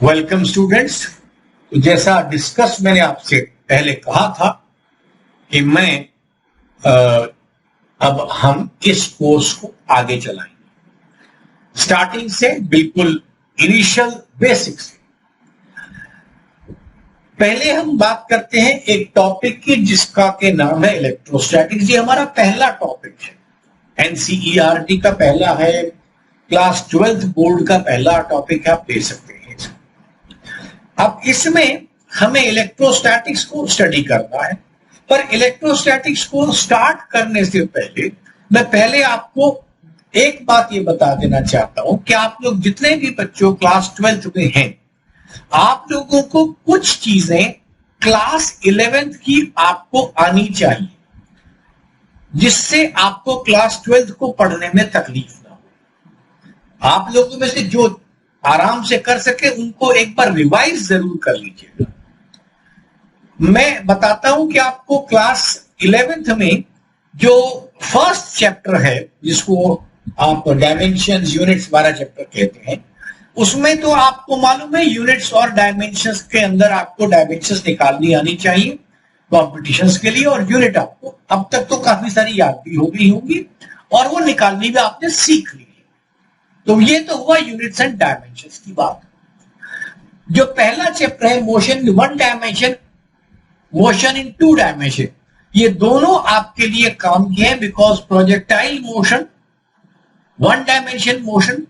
Welcome students. जैसा discuss मैंने आपसे पहले कहा था कि अब हम इस कोर्स को आगे चलाएंगे स्टार्टिंग से, बिल्कुल इनिशियल बेसिक्स। पहले हम बात करते हैं एक टॉपिक की जिसका के नाम है इलेक्ट्रोस्टैटिक्स। ये हमारा पहला टॉपिक है, एनसीईआरटी का पहला है, क्लास 12th बोर्ड का पहला टॉपिक आप दे सकते हैं। अब इसमें हमें इलेक्ट्रोस्टैटिक्स को स्टडी करना है, पर इलेक्ट्रोस्टैटिक्स को स्टार्ट करने से पहले आपको एक बात ये बता देना चाहता हूं कि आप लोग जितने भी बच्चों क्लास 12th में हैं, आप लोगों को कुछ चीजें क्लास 11th की आपको आनी चाहिए, जिससे आपको क्लास 12th को पढ़ने में तकलीफ ना हो। आप लोगों में से जो आराम से कर सके उनको एक बार रिवाइज जरूर कर लीजिएगा। मैं बताता हूं कि आपको क्लास 11th में जो फर्स्ट चैप्टर है, जिसको आप डायमेंशंस, यूनिट्स वाला चैप्टर कहते हैं, उसमें तो आपको मालूम है यूनिट्स और डायमेंशंस के अंदर आपको डायमेंशंस निकालनी आनी चाहिए कॉम्पिटिशंस के लिए, और यूनिट आपको अब तक तो काफी सारी याद भी हो गई होंगी और वो निकालनी भी आपने सीख ली। तो ये तो हुआ यूनिट्स एंड डायमेंशंस की बात। जो पहला चैप्टर है motion 1 dimension, motion in 2 dimension, ये दोनों आपके लिए काम किए हैं, because projectile motion 1 dimension motion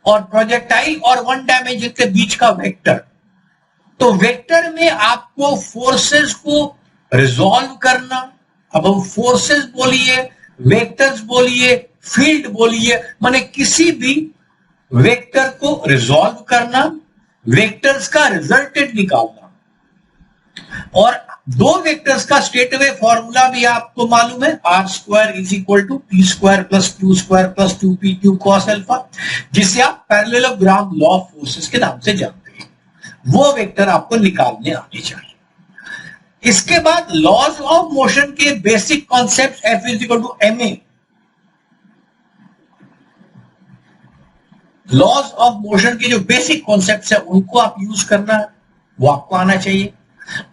और प्रोजेक्टाइल और 1 डायमेंशन के बीच का वेक्टर। तो वेक्टर में आपको फोर्सेस को रिजॉल्व करना, अब हम फोर्सेस बोलिए, वेक्टर्स बोलिए, फील्ड बोलिए, माने किसी भी वेक्टर को रिजॉल्व करना, वेक्टर्स का रिजल्टेंट निकालना, और दो वेक्टर्स का स्ट्रेट अवे फॉर्मूला भी आपको मालूम है, r square is equal to p square plus q square plus 2p q cos alpha, जिसे आप पैरेललोग्राम लॉ ऑफ फोर्सेस के नाम से जानते हैं। वो वेक्टर आपको निकालने आने चाहिए। इसके बाद लॉज ऑफ मोशन के basic concept, F is equal to ma, laws of motion के जो बेसिक कॉन्सेप्ट्स है उनको आप यूज करना, वो आपको आना चाहिए।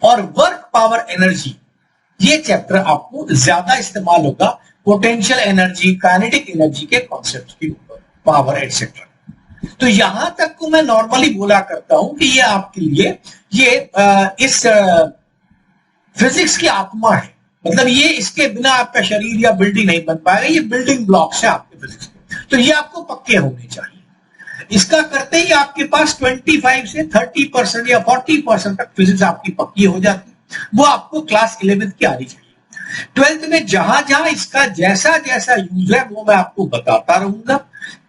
और वर्क पावर एनर्जी, ये चैप्टर आपको ज्यादा इस्तेमाल होगा पोटेंशियल एनर्जी, काइनेटिक एनर्जी के कॉन्सेप्ट्स के ऊपर, पावर एटसेट्रा। तो यहां तक को मैं नॉर्मली बोला करता हूं कि ये आपके लिए इस फिजिक्स की आत्मा है, मतलब ये इसके बिना आपका शरीर या बिल्डिंग नहीं बन पाएगा, ये बिल्डिंग ब्लॉक्स है आपके फिजिक्स के। तो ये आपको पक्के होने चाहिए। इसका करते ही आपके पास 25 से 30% या 40% तक फिजिक्स आपकी पक्की हो जाती है। वो आपको क्लास 11th की आनी चाहिए। 12th में जहां जहां इसका जैसा जैसा यूज है वो मैं आपको बताता रहूंगा।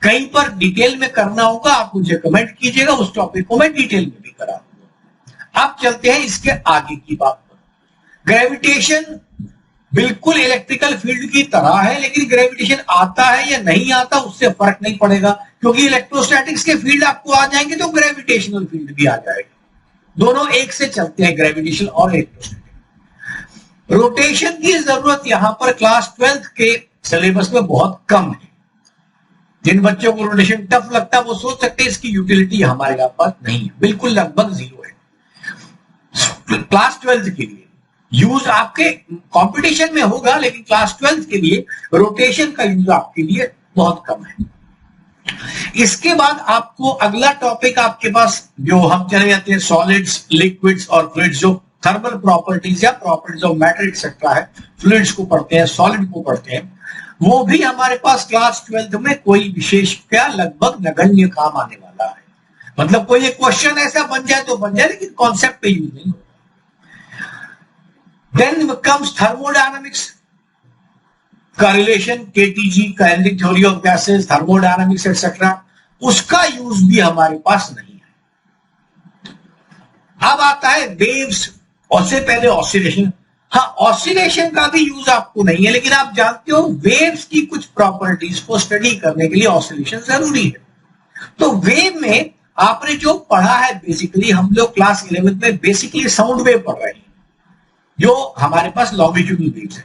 कहीं पर डिटेल में करना होगा आप मुझे कमेंट कीजिएगा, उस टॉपिक को मैं डिटेल में भी करा दूंगा। आप चलते हैं इसके आगे की बात पर। ग्रेविटेशन बिल्कुल इलेक्ट्रिकल फील्ड की तरह है, लेकिन ग्रेविटेशन आता है या नहीं आता उससे फर्क नहीं पड़ेगा, क्योंकि इलेक्ट्रोस्टैटिक्स के फील्ड आपको आ जाएंगे तो ग्रेविटेशनल फील्ड भी आ जाएगा। दोनों एक से चलते हैं, ग्रेविटेशन और इलेक्ट्रोस्टैटिक। रोटेशन की जरूरत यहां पर क्लास 12th के सिलेबस में बहुत कम है। जिन बच्चों को रोटेशन टफ लगता है वो सोच सकते हैं इसकी यूटिलिटी हमारे पास नहीं है, बिल्कुल लगभग 0 है। क्लास 12th के लिए यूज आपके कंपटीशन में होगा, लेकिन क्लास 12th के लिए रोटेशन का यूज आपके लिए बहुत कम है। इसके बाद आपको अगला टॉपिक आपके पास जो हम चले जाते हैं, सॉलिड्स, लिक्विड्स और फ्लूइड्स, जो थर्मल प्रॉपर्टीज या प्रॉपर्टीज ऑफ मैटर एक्सेट्रा है, फ्लूइड्स को पढ़ते हैं, सॉलिड को पढ़ते हैं। वो भी हमारे पास क्लास 12th में कोई विशेष क्या लगभग नगण्य काम आने वाला है। मतलब कोई एक क्वेश्चन ऐसा बन जाए तो बन जाए, लेकिन कॉन्सेप्ट पे यूज नहीं। Then comes thermodynamics, correlation, KTG, kinetic theory of gases, thermodynamics etc. उसका यूज भी हमारे पास नहीं है। अब आता है वेव्स, और से पहले ऑसिलेशन। हाँ, ऑसिलेशन का भी यूज आपको नहीं है, लेकिन आप जानते हो वेव्स की कुछ प्रॉपर्टीज को स्टडी करने के लिए ऑसिलेशन जरूरी है। तो वेव में आपने जो पढ़ा है, बेसिकली हम लोग क्लास 11th में बेसिकली साउंड वेव पढ़ रहे हैं, जो हमारे पास लॉन्गिट्यूडनल वेव्स है।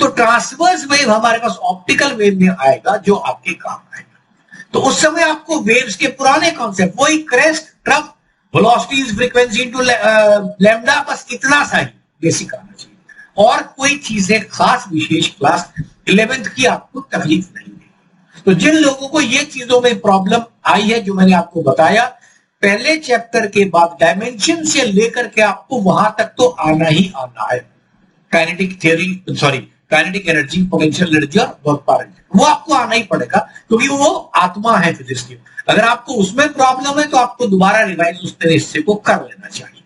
तो ट्रांसवर्स वेव हमारे पास ऑप्टिकल वेव में आएगा, जो आपके काम आएगा। तो उस समय आपको वेव्स के पुराने कॉन्सेप्ट, वही crest, trough velocity is frequency into lambda, बस इतना सा ही बेसिक आना चाहिए, और कोई चीजें खास विशेष क्लास 11th की आपको तकलीफ नहीं है। तो जिन लोगों को ये चीजों में प्रॉब्लम आई है जो मैंने आपको बताया, पहले चैप्टर के बाद डायमेंशन से लेकर के आपको वहां तक तो आना ही आना है। Kinetic theory, sorry kinetic energy, potential energy और वर्क पावर एनर्जी, वो आपको आना ही पड़ेगा क्योंकि वो आत्मा है फिजिक्स की। अगर आपको उसमें प्रॉब्लम है तो आपको दोबारा रिवाइज उस तरह हिस्से को कर लेना चाहिए।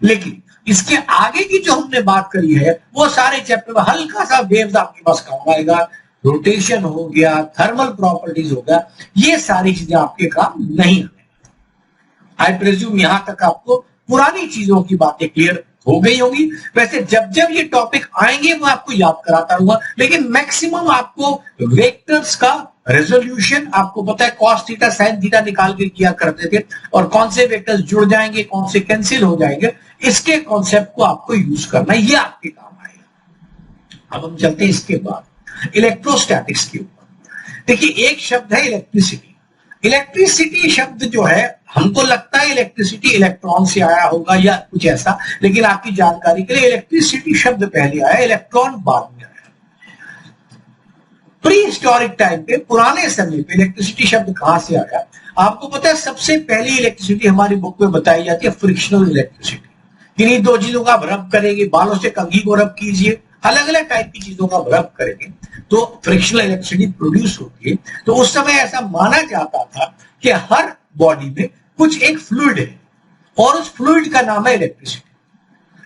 लेकिन इसके आगे की जो हमने बात करी है वो सारे चैप्टर में हल्का सा वेव्स आपके पास काम आएगा, रोटेशन हो गया, थर्मल प्रॉपर्टीज हो गया, ये सारी चीजें आपके काम नहीं आने। आई प्रेज्यूम यहां तक आपको पुरानी चीजों की बातें क्लियर हो गई होगी। वैसे जब जब ये टॉपिक आएंगे मैं आपको याद कराता रहूंगा, लेकिन मैक्सिमम आपको वेक्टर्स का रेजोल्यूशन आपको पता है, कॉस थीटा साइन थीटा निकाल के किया करते थे, और कौन से वेक्टर्स जुड़ जाएंगे कौन से कैंसिल हो जाएंगे, इसके कॉन्सेप्ट को आपको यूज करना, ये आपके काम आएगा। अब हम चलते हैं इसके बाद इलेक्ट्रोस्टैटिक्स के ऊपर। देखिए एक शब्द है इलेक्ट्रिसिटी। इलेक्ट्रिसिटी शब्द जो है, हमको लगता है इलेक्ट्रिसिटी इलेक्ट्रॉन से आया होगा या कुछ ऐसा, लेकिन आपकी जानकारी के लिए इलेक्ट्रिसिटी शब्द पहले आया, इलेक्ट्रॉन बाद में आया। प्री हिस्टोरिक टाइम पे, पुराने समय पे इलेक्ट्रिसिटी शब्द कहां से आया आपको पता है? सबसे पहली इलेक्ट्रिसिटी हमारी बुक में बताई जाती है फ्रिक्शनल इलेक्ट्रिसिटी। किन्हीं दो चीजों का आप रब करेंगे, बालों से कंघी को रब कीजिए, अलग अलग टाइप की चीजों का रब करेंगे तो फ्रिक्शनल इलेक्ट्रिसिटी प्रोड्यूस होती है। तो उस समय ऐसा माना जाता था कि हर बॉडी में कुछ एक फ्लूइड है और उस फ्लूइड का नाम है इलेक्ट्रिसिटी।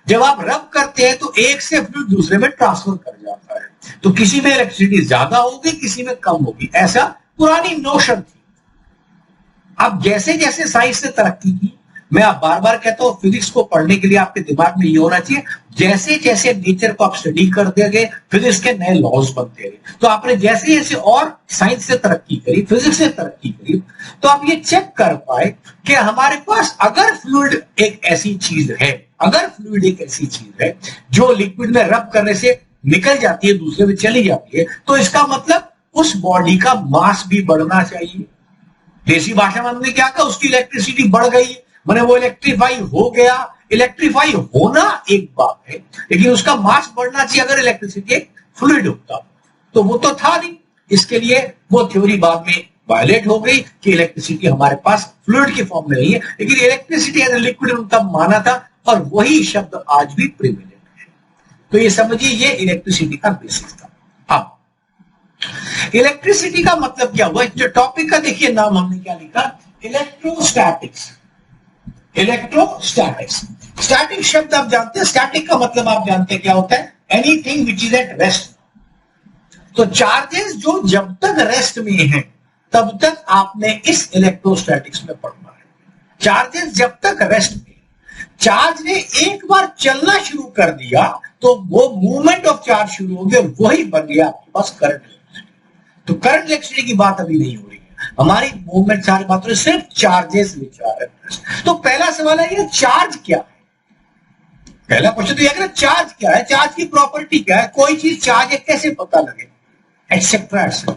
जब आप रब करते हैं तो एक से फ्लूइड दूसरे में ट्रांसफर कर जाता है, तो किसी में इलेक्ट्रिसिटी ज्यादा होगी किसी में कम होगी, ऐसा पुरानी नोशन थी। अब जैसे जैसे साइंस ने तरक्की की, मैं आप बार बार कहता हूं फिजिक्स को पढ़ने के लिए आपके दिमाग में ये होना चाहिए, जैसे जैसे नेचर को आप स्टडी करते गए फिजिक्स के नए लॉज बनते गए। तो आपने जैसे जैसे और साइंस से तरक्की करी, फिजिक्स से तरक्की करी, तो आप ये चेक कर पाए कि हमारे पास अगर फ्लूइड एक ऐसी चीज है, अगर फ्लूइड एक ऐसी चीज है जो लिक्विड में रब करने से निकल जाती है दूसरे में चली जाती है, तो इसका मतलब उस बॉडी का मास भी बढ़ना चाहिए। देसी भाषा में हमने क्या कहा, उसकी इलेक्ट्रिसिटी बढ़ गई, मैंने वो इलेक्ट्रीफाई हो गया। इलेक्ट्रीफाई होना एक बात है, लेकिन उसका मास बढ़ना चाहिए। अगर इलेक्ट्रिसिटी एक फ्लूइड होता तो वो तो था नहीं, इसके लिए वो थ्योरी बाद में वायलेट हो गई कि इलेक्ट्रिसिटी हमारे पास फ्लूइड के फॉर्म में नहीं है, लेकिन इलेक्ट्रिसिटी एज ए लिक्विड उनका माना था, और वही शब्द आज भी प्रिविलेंट है। तो ये समझिए ये इलेक्ट्रिसिटी का बेसिस था। अब इलेक्ट्रिसिटी का मतलब क्या हुआ, जो टॉपिक का देखिए नाम हमने क्या लिखा, इलेक्ट्रोस्टैटिक्स। इलेक्ट्रोस्टैटिक्स, स्टैटिक शब्द आप जानते हैं, स्टैटिक का मतलब आप जानते हैं क्या होता है, anything which is at rest. तो चार्जेस जो जब तक रेस्ट में हैं तब तक आपने इस इलेक्ट्रोस्टैटिक्स में पढ़ना है। चार्जेस जब तक रेस्ट में, चार्ज ने एक बार चलना शुरू कर दिया तो वो मूवमेंट ऑफ चार्ज शुरू हो गया, वही बन गया आपके पास करंट इलेक्ट्रिसिटी। तो करंट इलेक्ट्रिसिटी की बात अभी नहीं हो रही है, हमारी मूवमेंट सारी बात हो, सिर्फ चार्जेस विचार है। तो पहला सवाल है ये चार्ज क्या है, पहला क्वेश्चन तो यह है चार्ज क्या है, चार्ज की प्रॉपर्टी क्या है, कोई चीज चार्ज है कैसे पता लगे, एटसेट्रा एटसेट्रा।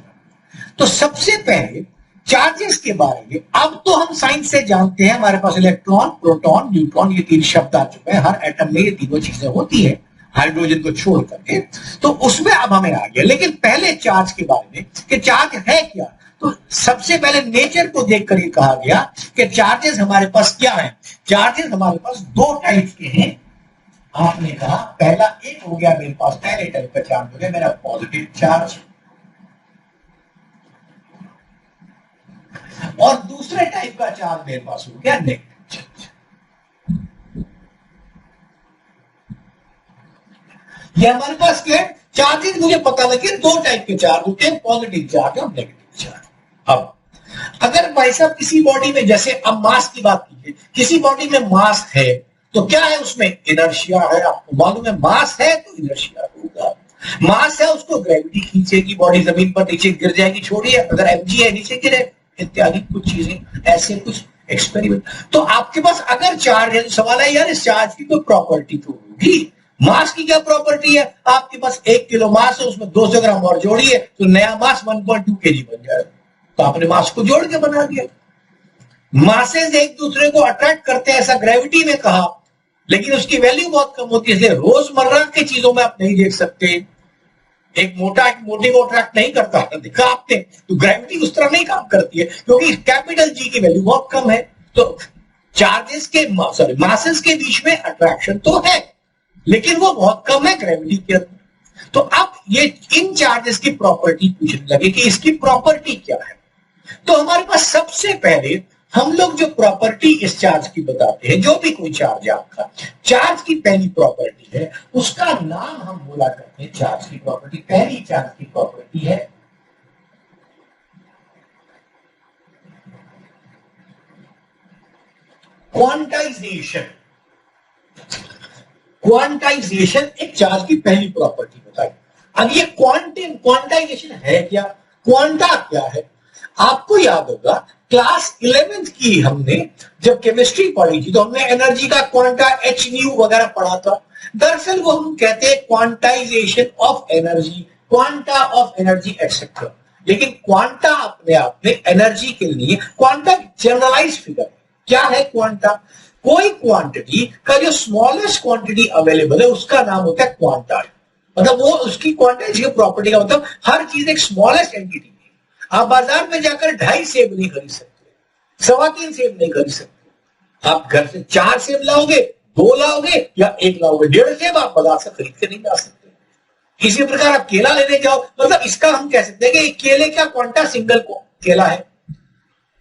तो सबसे पहले चार्जेस के बारे में, अब तो हम साइंस से जानते हैं, हमारे पास इलेक्ट्रॉन, प्रोटॉन, न्यूट्रॉन, ये तीन शब्द आ चुके हैं, हर एटम में ये तीनों चीजें होती है, हाइड्रोजन को छोड़ करके, तो उसमें अब हमें आ गया। लेकिन पहले चार्ज के बारे में कि चार्ज है क्या, तो सबसे पहले नेचर को देखकर ये कहा गया कि चार्जेस हमारे पास क्या है। चार्जेस हमारे पास दो टाइप के हैं। आपने कहा पहला एक हो गया मेरे पास पहले टाइप का चार्ज हो गया मेरा पॉजिटिव चार्ज, और दूसरे टाइप का चार्ज मेरे पास हो गया नेगेटिव चार्ज। ये हमारे पास क्या है, चार्जेस मुझे पता लगे दो टाइप के चार्ज होते हैं, पॉजिटिव चार्ज और नेगेटिव चार्ज। अब अगर भाई साहब किसी बॉडी में, जैसे अब मास की बात कीजिए, किसी बॉडी में मास है तो क्या है, उसमें इनर्शिया है, आपको मालूम है मास है तो इनर्शिया होगा। मास है उसको ग्रेविटी खींचेगी, बॉडी जमीन पर नीचे गिर जाएगी, छोड़िए अगर एमजी है नीचे गिरे, इत्यादि कुछ चीजें, ऐसे कुछ एक्सपेरिमेंट। तो आपके पास अगर चार्ज है तो सवाल है यार इस चार्ज की कोई प्रॉपर्टी तो होगी। मास की क्या प्रॉपर्टी है, आपके पास 1 किलो मास है, उसमें 200 ग्राम और जोड़िए तो नया मास 1.2 kg बन जाएगा। तो आपने मास को जोड़ के बना दिया। मासेस एक दूसरे को अट्रैक्ट करते हैं, ऐसा ग्रेविटी ने कहा, लेकिन उसकी वैल्यू बहुत कम होती है, इसलिए रोजमर्रा की चीजों में आप नहीं देख सकते। एक मोटा एक मोटे को अट्रैक्ट नहीं करता, देखा आपने, तो ग्रेविटी उस तरह नहीं काम करती है, क्योंकि कैपिटल जी की वैल्यू बहुत कम है। तो चार्जेस के मासेस के बीच में अट्रैक्शन तो है, लेकिन वो बहुत कम है ग्रेविटी के अंदर। तो अब ये इन चार्जेस की प्रॉपर्टी पूछने लगे कि इसकी प्रॉपर्टी क्या है। तो हमारे पास सबसे पहले हम लोग जो प्रॉपर्टी इस चार्ज की बताते हैं, जो भी कोई चार्ज है आपका, चार्ज की पहली प्रॉपर्टी है, उसका नाम हम बोला करते हैं चार्ज की प्रॉपर्टी। पहली चार्ज की प्रॉपर्टी है क्वांटाइजेशन। क्वांटाइजेशन एक चार्ज की पहली प्रॉपर्टी बताई। अब ये क्वांटाइजेशन है क्या, क्वांटा क्या है? आपको याद होगा क्लास 11th की हमने जब केमिस्ट्री पढ़ी थी तो हमने एनर्जी का क्वांटा एच न्यू वगैरह पढ़ा था। दरअसल वो हम कहते हैं quantization of energy, quanta of energy etcetera. लेकिन क्वांटा अपने आप में एनर्जी के लिए क्वांटा जनरलाइज फिगर। क्या है क्वांटा? कोई क्वांटिटी का जो स्मॉलेस्ट क्वांटिटी अवेलेबल है उसका नाम होता है क्वांटा। मतलब वो उसकी क्वांटाइजेशन प्रॉपर्टी का मतलब हर चीज एक स्मॉलेस्ट एंटिटी। आप बाजार में जाकर 2.5 सेब नहीं खरीद सकते, 3.25 सेब नहीं खरीद सकते। आप घर से 4 सेब लाओगे, 2 लाओगे या 1 लाओगे, 1.5 सेब आप बाजार से खरीद के नहीं ला सकते। इसी प्रकार आप केला लेने जाओ, मतलब इसका हम कह सकते हैं कि केले का क्वांटा सिंगल केला है,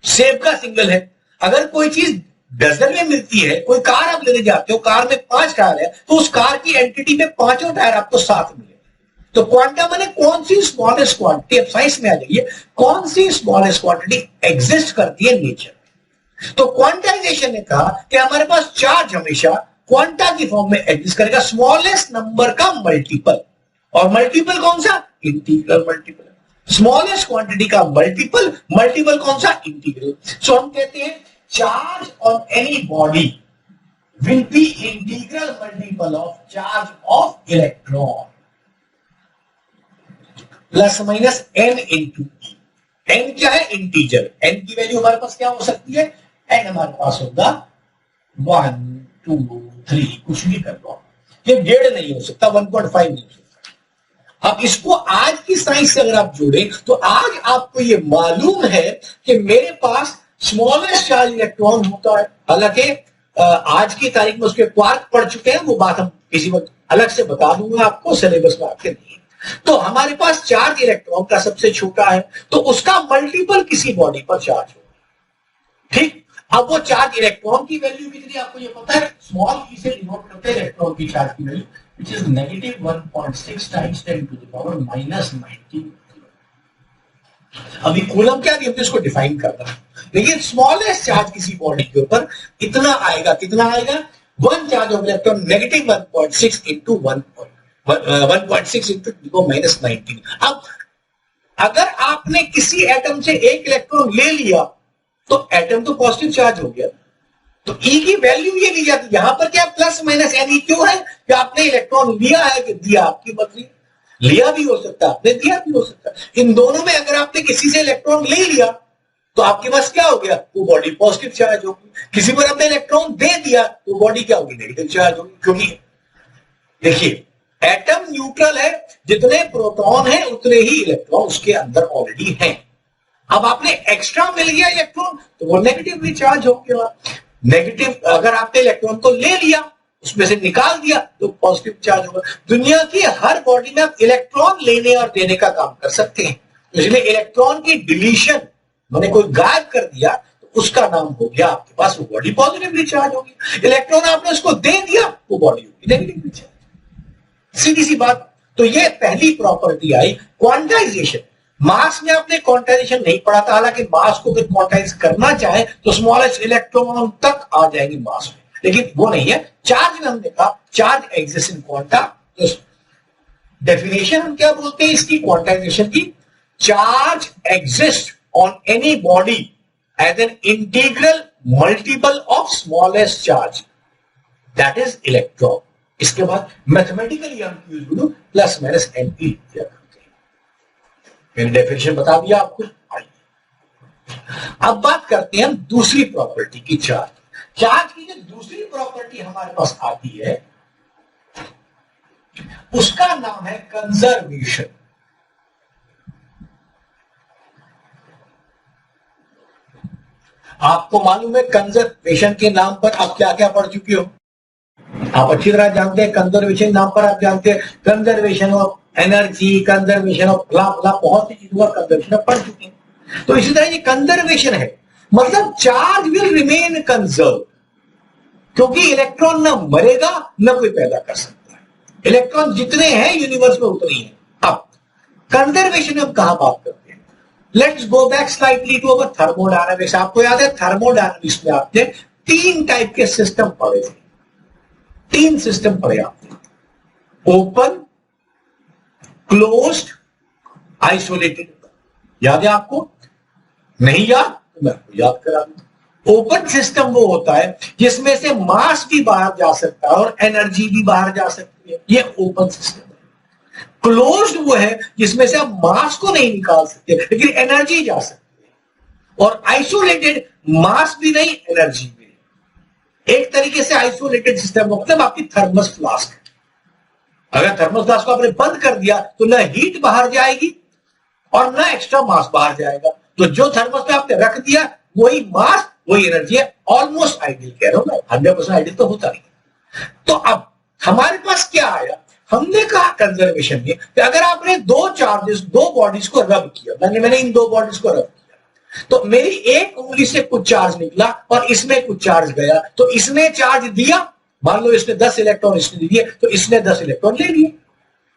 सेब का सिंगल है। अगर कोई चीज डजन में मिलती है, कोई कार आप लेने जाते हो, कार में 5 टायर है, तो उस कार की एंटिटी में 5 टायर आपको साथ मिले। तो क्वांटा माने कौन सी स्मॉलेस्ट क्वांटिटी, अब साइंस में आ जाइए, कौन सी स्मॉलेस्ट क्वांटिटी एग्जिस्ट करती है नेचर में। तो क्वांटाइजेशन ने कहा कि हमारे पास चार्ज हमेशा क्वांटा की फॉर्म में एग्जिस्ट करेगा, स्मॉलेस्ट नंबर का मल्टीपल। और मल्टीपल कौन सा? Integral multiple. स्मॉलेस्ट क्वांटिटी का मल्टीपल, मल्टीपल कौन सा? इंटीग्रल। सो हम कहते हैं charge on any body will be integral multiple of charge of electron plus minus n into. N क्या है? इंटीजर। एन की वैल्यू हमारे पास क्या हो सकती है? एन हमारे पास होगा 1 2 3, कुछ भी कर लो, ये 1.5 नहीं हो सकता, 1.5 नहीं हो सकता। अब इसको आज की साइंस से अगर आप जोड़े तो आज आपको ये मालूम है कि मेरे पास स्मॉलेस्ट चार्ज इलेक्ट्रॉन होता है। हालांकि आज की तारीख में उसके क्वार्क पढ़ चुके हैं, वो बात हम किसी वक्त अलग से बता दूंगा आपको, सिलेबस में आपके नहीं। तो हमारे पास चार्ज इलेक्ट्रॉन का सबसे छोटा है, तो उसका मल्टीपल किसी बॉडी पर चार्ज होगा। ठीक, अब वो चार्ज इलेक्ट्रॉन की वैल्यू कितनी आपको ये पता है? स्मॉल ई से डिनोट करते हैं इलेक्ट्रॉन की चार्ज की वैल्यू, व्हिच इज -1.6 टाइम्स 10⁻⁻90। अभी कूलम क्या, अभी इसको डिफाइन करना है, लेकिन स्मॉलेस्ट चार्ज किसी बॉडी के ऊपर इतना आएगा। कितना आएगा? 1 charge of electron -1.6 into 1.6 into 10⁻19। अब अगर आपने किसी एटम से 1 इलेक्ट्रॉन ले लिया तो एटम तो पॉजिटिव चार्ज हो गया, तो ई की वैल्यू ये ली जाती है। यहां पर क्या प्लस माइनस एन ई क्यों है? कि आपने इलेक्ट्रॉन लिया है कि दिया, आपकी मर्जी। लिया भी हो सकता है, आपने दिया भी हो सकता है। इन दोनों में अगर आपने किसी से इलेक्ट्रॉन ले लिया तो आपके पास क्या हो गया? वो बॉडी पॉजिटिव चार्ज होगी। किसी पर आपने इलेक्ट्रॉन दे दिया तो बॉडी क्या होगी? नेगेटिव चार्ज होगी। क्योंकि देखिए एटम न्यूट्रल है, जितने प्रोटॉन है उतने ही इलेक्ट्रॉन उसके अंदर ऑलरेडी हैं। अब आपने एक्स्ट्रा मिल गया इलेक्ट्रॉन तो वो नेगेटिवली चार्ज हो गया। नेगेटिव, अगर आपने इलेक्ट्रॉन को ले लिया, उसमें से निकाल दिया तो पॉजिटिव चार्ज होगा। दुनिया की हर बॉडी में आप इलेक्ट्रॉन लेने और देने का काम कर सकते हैं। इसलिए इलेक्ट्रॉन की डिलीशन, मैंने कोई गायब कर दिया तो उसका नाम हो गया आपके पास, वो बॉडी पॉजिटिवली चार्ज होगी। इलेक्ट्रॉन आपने उसको दे दिया वो बॉडी होगी नेगेटिवली चार्ज। सीधी सी बात। तो ये पहली प्रॉपर्टी आई क्वांटाइजेशन। मास में आपने क्वांटाइजेशन नहीं पढ़ा था, हालांकि मास को अगर क्वांटाइज करना चाहे तो स्मॉलेस्ट इलेक्ट्रॉन तक आ जाएंगे मास में, लेकिन वो नहीं है। चार्ज में हमने कहा चार्ज एग्जिस्ट इन क्वांटा। तो डेफिनेशन हम क्या बोलते हैं इसकी, क्वांटाइजेशन की? Charge exist on any body as an integral multiple of smallest charge, that is electron. इसके बाद मैथमेटिकली हम यूज करूं प्लस माइनस एन ई। मैंने डेफिनेशन बता दिया आपको। अब बात करते हैं हम दूसरी प्रॉपर्टी की, चार्ज की जो दूसरी प्रॉपर्टी हमारे पास आती है उसका नाम है कंजर्वेशन। आपको मालूम है कंजर्वेशन के नाम पर आप क्या क्या पढ़ चुके हो? आप अच्छी तरह जानते हैं कंजर्वेशन नाम पर आप जानते हैं conservation of energy, conservation of blah blah, बहुत सी चीजों का कंजर्वेशन पढ़ चुके हैं। तो इसी तरह ये कंजर्वेशन है, मतलब चार्ज विल रिमेन कंजर्व, क्योंकि इलेक्ट्रॉन ना मरेगा ना कोई पैदा कर सकता है। इलेक्ट्रॉन जितने हैं यूनिवर्स में उतने ही हैं। अब कंजर्वेशन हम कहां बात करते हैं? Let's go back slightly to our thermodynamics. आपको याद है थर्मोडायनामिक्स में आपने 3 टाइप के सिस्टम पढ़े थे, 3 सिस्टम पढ़े आपने, ओपन, क्लोज्ड, आइसोलेटेड। याद है आपको? नहीं याद तो मैं आपको याद करा दूं। ओपन सिस्टम वो होता है जिसमें से मास भी बाहर जा सकता है और एनर्जी भी बाहर जा सकती है, ये ओपन सिस्टम है। क्लोज्ड वो है जिसमें से आप मास को नहीं निकाल सकते लेकिन एनर्जी जा सकती है। और आइसोलेटेड, मास भी नहीं एनर्जी भी नहीं। एक तरीके से आइसोलेटेड सिस्टम मतलब आपकी थर्मस फ्लास्क। अगर थर्मस फ्लास्क को आपने बंद कर दिया तो ना हीट बाहर जाएगी और ना एक्स्ट्रा मास बाहर जाएगा। तो जो थर्मस में आपने रख दिया वही मास वही एनर्जी है। ऑलमोस्ट आइडियल कह रहा हूं मैं, 100% आइडियल तो होता नहीं। तो अब हमारे पास क्या आया? हमने कहा कंजर्वेशन में कि अगर आपने 2 चार्जेस, 2 बॉडीज को रब किया, मैंने इन 2 बॉडीज को रब किया, तो मेरी एक उंगली से कुछ चार्ज निकला और इसमें कुछ चार्ज गया, तो इसने चार्ज दिया, मान लो इसने 10 इलेक्ट्रॉन इसने दिए, तो इसने 10 इलेक्ट्रॉन ले लिए।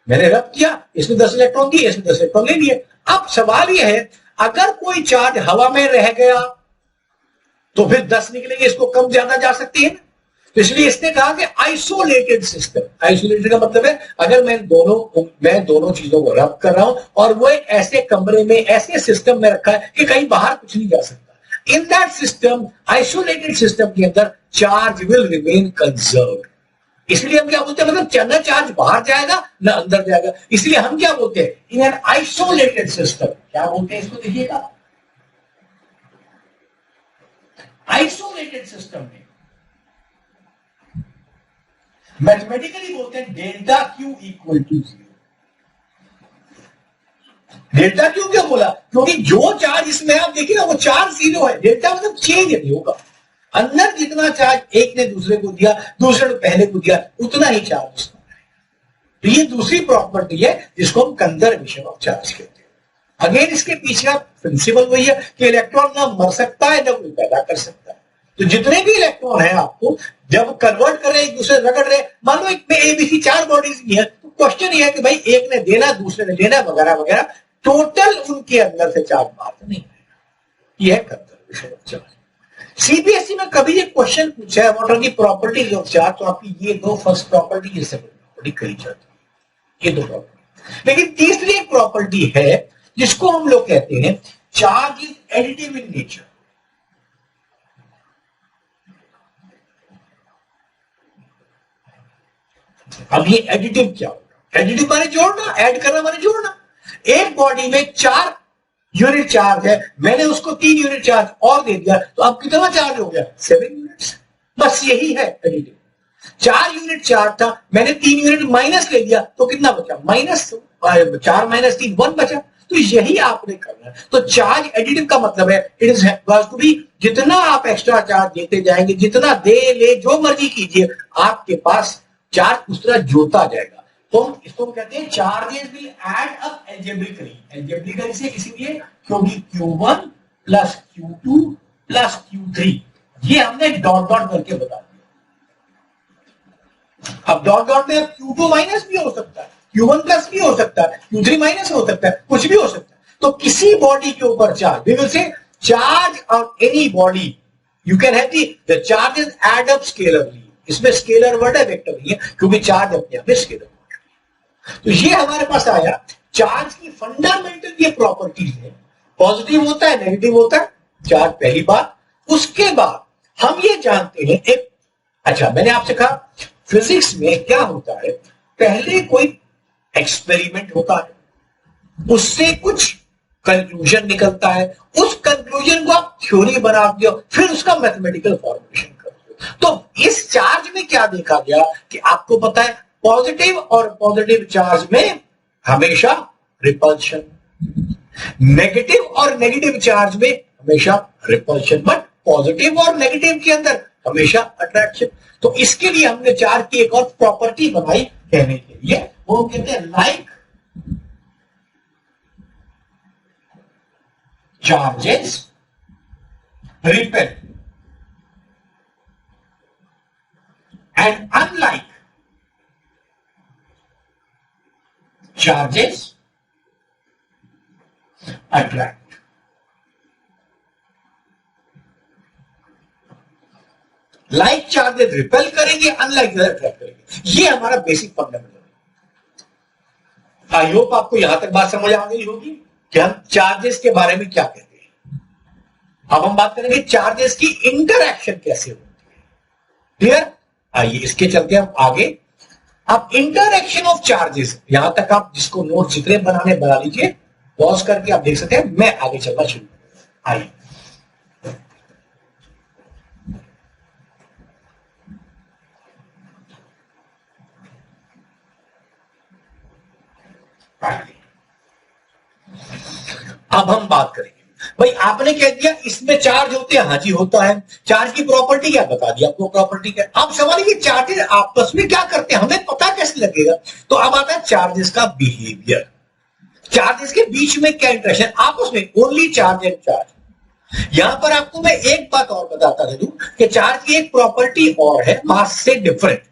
मैंने रब किया, इसने 10 इलेक्ट्रॉन दिए, इसने 10 इलेक्ट्रॉन ले लिए। अब सवाल यह है, अगर कोई चार्ज हवा में रह गया तो फिर 10 निकलेंगे, इसको कम ज्यादा जा सकती है ना। तो इसलिए इसने कहा कि आइसोलेटेड सिस्टम। आइसोलेटेड का मतलब है अगर मैं दोनों चीजों को रब कर रहा हूं और वो एक ऐसे कमरे में, ऐसे सिस्टम में रखा है कि कहीं बाहर कुछ नहीं जा सकता। In that system, isolated system के अंदर चार्ज विल रिमेन कंजर्व्ड। इसलिए हम क्या बोलते हैं, मतलब न चार्ज बाहर जाएगा न अंदर जाएगा। इसलिए हम क्या बोलते हैं, इन एन आइसोलेटेड सिस्टम, क्या बोलते हैं इसको, देखिएगा, आइसोलेटेड सिस्टम में मैथमेटिकली बोलते हैं delta q equal to 0। Delta q क्यों बोला? क्योंकि जो चार्ज इसमें आप देखिए ना वो चार्ज 0 है। डेल्टा मतलब चेंज नहीं होगा। अंदर जितना चार्ज एक ने दूसरे को दिया, दूसरे ने पहले को दिया, उतना ही चार्ज उसमें रहेगा। तो ये दूसरी प्रॉपर्टी है जिसको हम कंजर्वेशन ऑफ चार्ज कहते हैं। अगेन इसके पीछे का प्रिंसिपल वही है कि इलेक्ट्रॉन ना मर सकता है ना कोई पैदा कर सकता है। तो जितने भी इलेक्ट्रॉन है आपको जब कन्वर्ट कर रहे, एक दूसरे रगड़ रहे, मान लो एक में एबीसी 4 बॉडीज भी है, तो क्वेश्चन ये है कि भाई एक ने देना दूसरे ने लेना वगैरह वगैरह, टोटल उनके अंदर से चार्ज बाहर तो नहीं आएगा। यह है कंजर्वेशन ऑफ चार्ज। सीबीएसई में कभी ये क्वेश्चन पूछा है what are the properties of charge, तो आपकी ये 2 फर्स्ट प्रॉपर्टी, ये सेकंड प्रॉपर्टी कही जाती है, ये 2 प्रॉपर्टी। लेकिन तीसरी एक प्रॉपर्टी है जिसको हम लोग कहते हैं charge is additive in nature. अब ये एडिटिव क्या होगा? एडिटिव माने जोड़ना, ऐड करना माने जोड़ना। एक बॉडी में 4 यूनिट चार्ज है, मैंने उसको 3 यूनिट चार्ज और दे दिया, तो अब कितना चार्ज हो गया? 7 यूनिट्स। बस यही है एडिटिव। 4 यूनिट चार्ज था, मैंने 3 यूनिट माइनस ले लिया, तो कितना बचा? -4 - 3 1 बचा। तो यही आपने करना है। तो चार्ज एडिटिव का मतलब है इट इज टू बी, जितना आप एक्स्ट्रा चार्ज देते जाएंगे, जितना दे ले जो मर्जी कीजिए, आपके पास चार्ज उस तरह जोता जाएगा। तो इसको कहते हैं charges will add up algebraically. Algebraically से इसीलिए क्योंकि Q1 plus Q2 plus Q3, ये हमने डॉट डॉट करके बता दिया। अब डॉट डॉट में Q2 माइनस भी हो सकता है, Q1 प्लस भी हो सकता है, Q3 माइनस हो सकता है, कुछ भी हो सकता है। तो किसी बॉडी के ऊपर charge, we will say charge on any body you can have the charges add up scalarly. इसमें स्केलर वर्ड है, वेक्टर नहीं है, क्योंकि चार्ज अपने आप में स्केलर वर्ड है। तो ये हमारे पास आया चार्ज की फंडामेंटल ये प्रॉपर्टीज है। पॉजिटिव होता है, नेगेटिव होता है चार्ज, पहली बात। उसके बाद हम ये जानते हैं एक, अच्छा मैंने आपसे कहा फिजिक्स में क्या होता है, पहले कोई एक्सपेरिमेंट होता है, उससे कुछ कंक्लूजन निकलता है, उस कंक्लूजन को आप थ्योरी बना दिया, फिर उसका मैथमेटिकल फॉर्मुलेशन कर दिया। तो इस चार्ज में क्या देखा गया कि आपको पता है पॉजिटिव और पॉजिटिव चार्ज में हमेशा रिपल्शन, नेगेटिव और नेगेटिव चार्ज में हमेशा रिपल्शन, बट पॉजिटिव और नेगेटिव के अंदर हमेशा अट्रैक्शन। तो इसके लिए हमने चार्ज की एक और प्रॉपर्टी बनाई कहने के लिए, वो कहते हैं like charges repel and unlike charges attract. Like charges repel करेंगे, अनलाइक अट्रैक्ट करेंगे। ये हमारा बेसिक फंडामेंटल है। आई होप आपको यहां तक बात समझ आ गई होगी कि हम चार्जेस के बारे में क्या कहते हैं। अब हम बात करेंगे चार्जेस की इंटरएक्शन कैसे होती है। क्लियर? आइए इसके चलते हम आगे। अब इंटरएक्शन ऑफ चार्जेस, यहां तक आप जिसको नोट जितने बनाने बना लीजिए, पॉज करके आप देख सकते हैं, मैं आगे चलना शुरू करूंगा। आइए अब हम बात करेंगे। भाई आपने कह दिया इसमें चार्ज होते हैं, हाँ जी होता है। चार्ज की प्रॉपर्टी क्या बता दी आपको, प्रॉपर्टी क्या। अब सवाल ये चार्जेस आपस में क्या करते हैं, हमें पता कैसे लगेगा। तो अब आता है चार्जेस का बिहेवियर। चार्जेस के बीच में क्या इंटरेक्शन आपस में, ओनली चार्ज एंड चार्ज। यहां पर आपको मैं एक बात और बताता चलूं कि चार्ज की एक प्रॉपर्टी और है मास से डिफरेंट।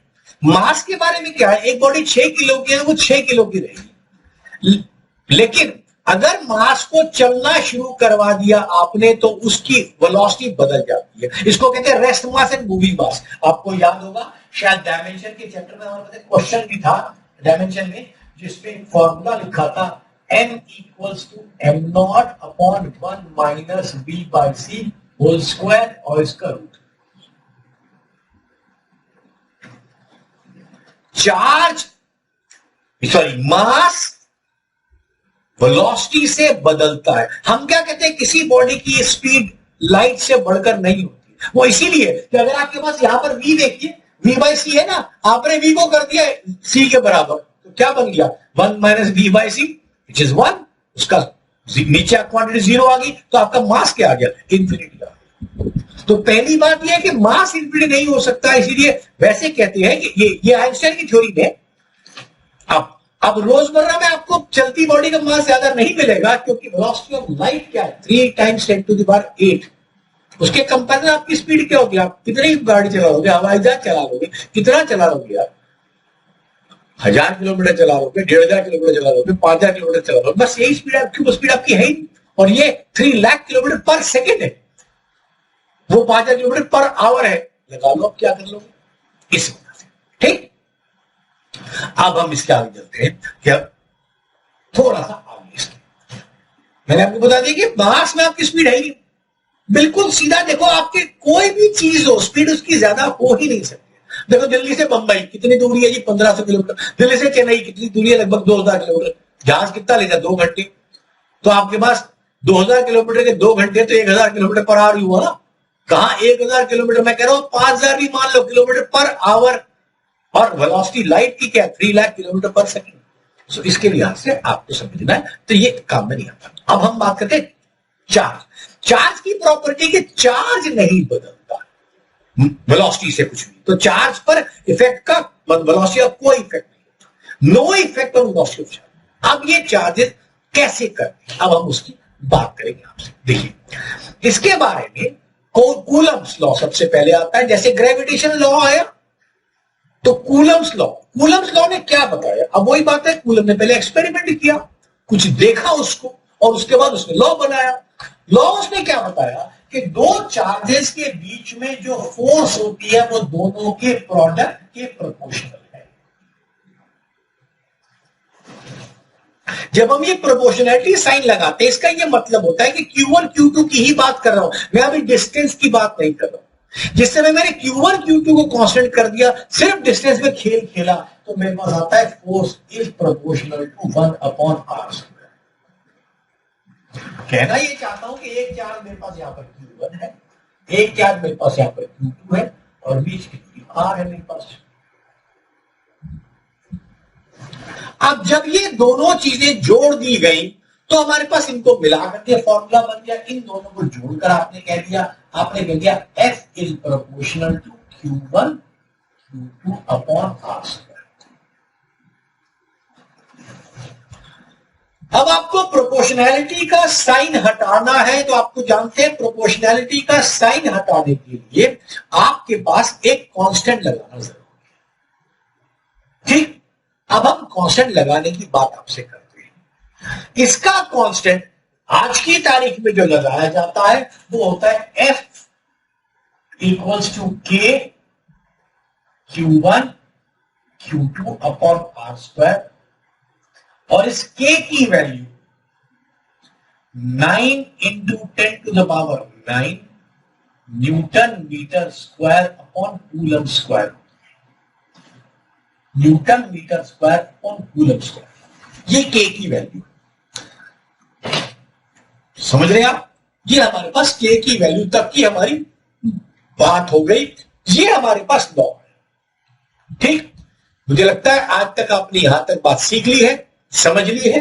मास के बारे में क्या है, एक बॉडी 6 किलो की है तो वो 6 किलो की रहेगी, लेकिन अगर मास को चलना शुरू करवा दिया आपने तो उसकी वेलोसिटी बदल जाती है। इसको कहते हैं रेस्ट मास एंड मूविंग मास। आपको याद होगा शायद डायमेंशन के चैप्टर में हमारे क्वेश्चन भी था डायमेंशन में, जिसपे फॉर्मूला लिखा था m equals to m not upon 1 minus b by c whole square और इसका रूट। चार्ज मास वेलोसिटी से बदलता है। हम क्या कहते हैं, किसी बॉडी की स्पीड लाइट से बढ़कर नहीं होती। वो इसीलिए कि अगर आपके पास यहां पर v देखिए, v बाई सी है ना, आपने v को कर दिया c के बराबर, तो क्या बन गया 1 minus b by c which is 1। उसका नीचे क्वांटिटी 0 आ गई, तो आपका मास क्या आ गया, इंफिनिटी आ गया। तो पहली बात यह है कि मास इंफिनिटी नहीं हो सकता, इसीलिए वैसे कहते हैं कि ये आइंस्टाइन की थ्योरी में। अब रोजमर्रा में आपको चलती बॉडी का मास ज्यादा नहीं मिलेगा, क्योंकि वेलोसिटी ऑफ लाइट क्या है 3 टाइम्स 10 टू द पावर 8। उसके कंपेरिजन आपकी स्पीड क्या होगी, आप कितनी गाड़ी चला लोगे, हवाई जहाज चला लोगे, कितना चला लोगे आप, 1000 किलोमीटर चला लोगे, 1500 किलोमीटर चला लोगे, 5000 किलोमीटर चला लोगे, बस यही स्पीड आपकी, वो स्पीड आपकी है ही। और ये 3 लाख किलोमीटर पर सेकेंड है, वो 5000 किलोमीटर पर आवर है। लगा लो आप क्या कर लोगे इस वजह से। ठीक, अब हम इसके आगे चलते हैं कि अब थोड़ा सा आगे इसके, मैंने आपको बता दिया कि मास में आपकी स्पीड है ही बिल्कुल सीधा। देखो आपके कोई भी चीज हो, स्पीड उसकी ज्यादा हो ही नहीं सकती। देखो दिल्ली से बंबई कितनी दूरी है जी, 1500 किलोमीटर। दिल्ली से चेन्नई कितनी दूरी है, लगभग 2000 किलोमीटर। जहाज कितना लेगा, 2 घंटे। तो आपके पास 2000 किलोमीटर के 2 घंटे, तो 1000 किलोमीटर पर आवर हुआ ना। कहां 1000 किलोमीटर, मैं कह रहा हूं 5000 भी मान लो किलोमीटर पर आवर। और वेलोसिटी लाइट की क्या, 3 लाख किलोमीटर पर सेकेंड। सो इसके लिहाज से आपको समझना है, तो ये काम में नहीं आता। अब हम बात करते हैं चार्ज की प्रॉपर्टी के चार्ज नहीं बदलता वेलोसिटी से कुछ भी। तो चार्ज पर इफेक्ट का, वेलोसिटी का कोई इफेक्ट नहीं, no effect on velocity of charge. अब ये चार्जेस कैसे करते हैं, अब हम उसकी बात करेंगे आपसे। देखिए इसके बारे में कूलम्ब्स लॉ सबसे पहले आता है। जैसे ग्रेविटेशन लॉ है, तो कूलम्ब्स लॉ ने क्या बताया। अब वही बात है, कूलम ने पहले एक्सपेरिमेंट किया, कुछ देखा उसको, और उसके बाद उसने लॉ बनाया। लॉ उसने क्या बताया कि दो चार्जेस के बीच में जो फोर्स होती है वो दोनों के प्रोडक्ट के प्रोपोर्शनल है। जब हम ये प्रोपोर्शनैलिटी साइन लगाते हैं, इसका ये मतलब होता है कि Q1 Q2 की ही बात कर रहा हूं मैं, अभी डिस्टेंस की बात नहीं कर रहा हूं। जिस समय मैंने Q1 Q2 को कांस्टेंट कर दिया, सिर्फ डिस्टेंस में खेल खेला, तो मेरे पास आता है force is proportional to 1 upon r square. कहना ये चाहता हूं कि एक चार्ज मेरे पास यहाँ पर Q1 है, एक चार्ज मेरे पास यहाँ पर Q2 है और बीच की R है मेरे पास। अब जब ये दोनों चीजें जोड़ दी गई तो हमारे पास इनको मिला करके फॉर्मूला बन गया। इन दोनों को जोड़कर आपने कह दिया, आपने कह दिया F is proportional to Q1 Q2 upon R²। अब आपको प्रोपोर्शनैलिटी का साइन हटाना है, तो आपको जानते हैं प्रोपोर्शनैलिटी का साइन हटाने के लिए आपके पास एक कांस्टेंट लगाना जरूरी है। ठीक, अब हम कांस्टेंट लगाने की बात आपसे करते हैं। इसका कांस्टेंट आज की तारीख में जो लगाया जाता है वो होता है F equals to K Q1 Q2 upon R², और इस K की value 9 into 10 to the power 9 newton meter square upon coulomb square, newton meter square upon coulomb square. ये K की वैल्यू, समझ रहे हैं आप? ये हमारे पास K की वैल्यू तक की हमारी बात हो गई। ये हमारे पास लॉ है। ठीक, मुझे लगता है आज तक आपने यहां तक बात सीख ली है, समझ ली है।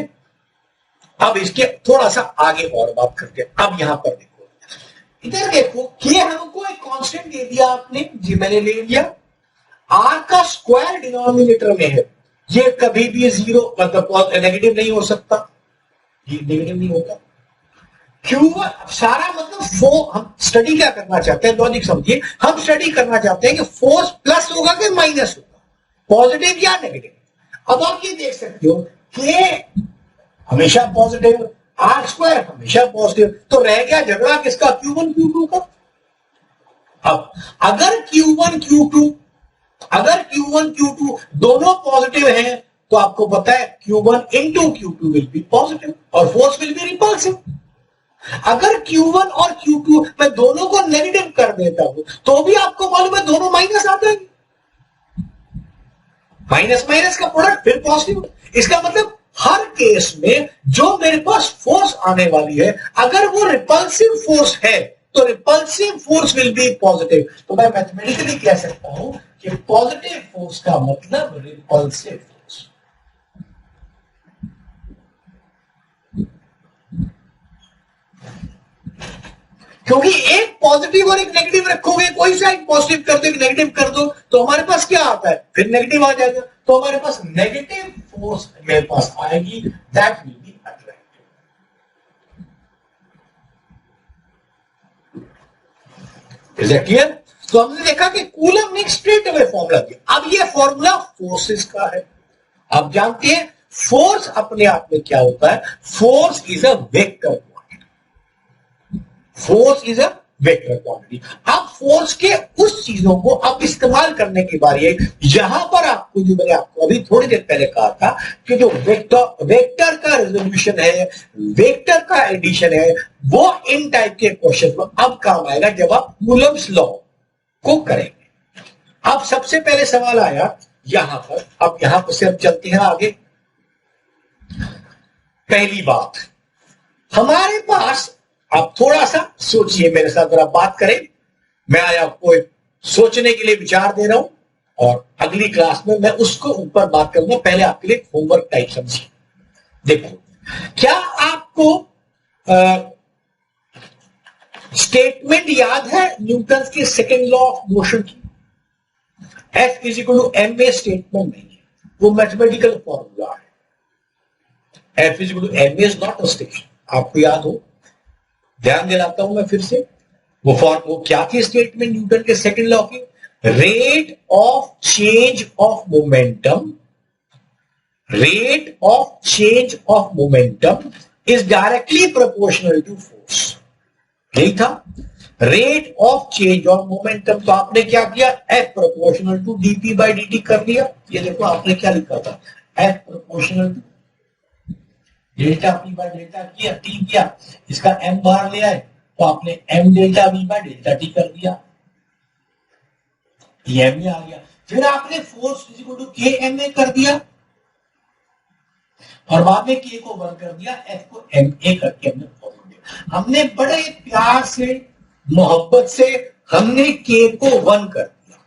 अब इसके थोड़ा सा आगे और बात करते हैं। अब यहां पर देखो, इधर देखो कि हमको एक कांस्टेंट दे दिया आपने, जी मैंने ले लिया। आर का स्क्वायर डिनोमिनेटर में है, ये कभी भी जीरो मतलब नेगेटिव नहीं हो सकता, ये नेगेटिव नहीं होता। Q1 सारा मतलब हम स्टडी क्या करना चाहते हैं, लॉजिक समझिए। हम स्टडी करना चाहते हैं कि फोर्स प्लस होगा कि माइनस होगा, पॉजिटिव या नेगेटिव। अब आप ये देख सकते हो कि हमेशा पॉजिटिव, R² हमेशा पॉजिटिव, तो रह गया झगड़ा किसका, Q1 Q2 का। अब अगर Q1 Q2 दोनों पॉजिटिव हैं तो आपको पता है Q1 into Q2 will be positive और फोर्स विल बी रिपल्सिव। अगर Q1 और Q2 मैं दोनों को नेगेटिव कर देता हूं तो भी आपको मालूम है दोनों माइनस आ जाएंगे, माइनस माइनस का प्रोडक्ट फिर पॉजिटिव। इसका मतलब हर केस में जो मेरे पास फोर्स आने वाली है, अगर वो रिपल्सिव फोर्स है तो repulsive force will be positive. तो मैं मैथमेटिकली कह सकता हूं कि पॉजिटिव फोर्स का मतलब रिपल्सिव फोर्स। क्योंकि एक पॉजिटिव और एक नेगेटिव रखोगे, कोई सा एक पॉजिटिव कर दो एक नेगेटिव कर दो तो हमारे पास क्या आता है, फिर नेगेटिव आ जाएगा। तो हमारे पास नेगेटिव फोर्स मेरे पास आएगी, that will be attractive. Is that clear? तो हमने देखा कि कूलम ने स्ट्रेट अवे फॉर्मूला दिया। अब ये फॉर्मूला फोर्सेस का है। अब जानते हैं फोर्स अपने आप में क्या होता है, force is a vector, force is a vector quantity. अब फोर्स के उस चीजों को अब इस्तेमाल करने की बारी है। यहां पर आपको जो मैंने आपको अभी थोड़ी देर पहले कहा था कि जो वेक्टर का रेजोल्यूशन है, वेक्टर का एडिशन है, वो इन टाइप के क्वेश्चन में अब काम आएगा जब आप कूलम्स लॉ को करेंगे। अब सबसे पहले सवाल आया यहां पर, अब यहां पर से हम चलते हैं आगे। पहली बात, हमारे पास, आप थोड़ा सा सोचिए मेरे साथ, अगर आप बात करें, मैं आज आपको एक सोचने के लिए विचार दे रहा हूं और अगली क्लास में मैं उसको ऊपर बात करूंगा। पहले आपके लिए होमवर्क टाइप समझिए। देखो, क्या आपको स्टेटमेंट याद है न्यूटन के सेकेंड लॉ ऑफ मोशन की? F is equal to m a statement नहीं है, वो मैथमेटिकल फॉर्मूला है। F is equal to m is not a station. आपको याद हो, ध्यान दिलाता हूं मैं फिर से, वो क्या थी स्टेटमेंट न्यूटन के सेकंड लॉ की? Rate of change of momentum, rate of change of momentum is directly proportional to force. यही था, rate of change of momentum. तो आपने क्या किया, F proportional to dp by dt कर लिया। ये देखो आपने क्या लिखा था, F proportional to delta p by delta किया, टी किया, इसका एम बाहर ले आए तो आपने m delta v by delta t कर दिया, ये एम आ गया। फिर आपने force equal to k m a कर दिया, और बाद में के को 1 कर दिया, एफ को एम ए करके हमने फॉर्मूला दिया। हमने बड़े प्यार से मोहब्बत से हमने के को 1 कर दिया।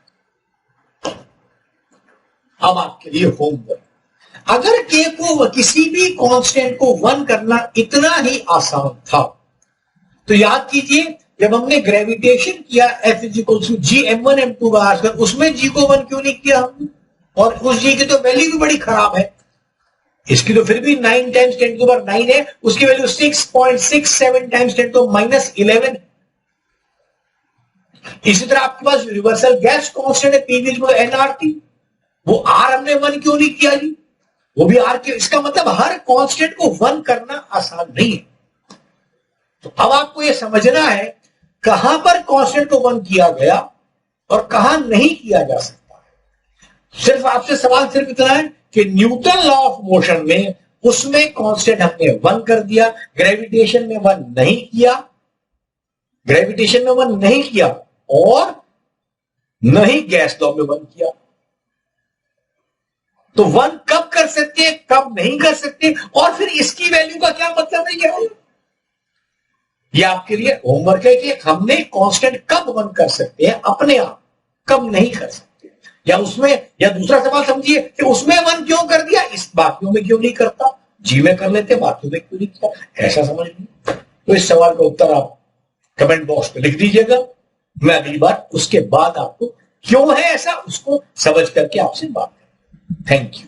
अब आपके लिए होमवर्क, अगर के को किसी भी कांस्टेंट को 1 करना इतना ही आसान था तो याद कीजिए जब हमने ग्रेविटेशन किया F = G m1 m2 बार, उसमें G को 1 क्यों नहीं किया हमने? और उस G की तो वैल्यू भी बड़ी खराब है, इसकी तो फिर भी 9 टाइम्स 10⁻9 है, उसकी वैल्यू 6.67 टाइम्स 10⁻11। इसी तरह आपके पास यूनिवर्सल गैस कांस्टेंट है P = nRT, वो R हमने 1 क्यों नहीं किया जी? वो भी R के, इसका मतलब हर कांस्टेंट को 1 करना आसान नहीं है। तो अब आपको यह समझना है कहां पर कांस्टेंट को 1 किया गया और कहां नहीं किया जा सकता है। सिर्फ आपसे सवाल सिर्फ इतना है कि न्यूटन लॉ ऑफ मोशन में उसमें कांस्टेंट हमने 1 कर दिया, ग्रेविटेशन में 1 नहीं किया, ग्रेविटेशन में 1 नहीं किया और नहीं गैस लॉ में 1 किया। तो 1 कब कर सकते हैं, कब नहीं कर सकते, और फिर इसकी वैल्यू का क्या मतलब है क्या? ये आपके लिए होमवर्क है कि हमने कांस्टेंट कब 1 कर सकते हैं अपने आप, कब नहीं कर सकते, या उसमें, या दूसरा सवाल समझिए कि उसमें 1 क्यों कर दिया, इस बाकियों में क्यों नहीं करता, जी में कर लेते बाकियों में क्यों नहीं किया, ऐसा समझ लीजिए। तो इस सवाल का उत्तर आप कमेंट बॉक्स में लिख दीजिएगा, मैं अगली बार उसके बाद आपको क्यों है ऐसा उसको समझ करके आपसे बात करूंगा। Thank you.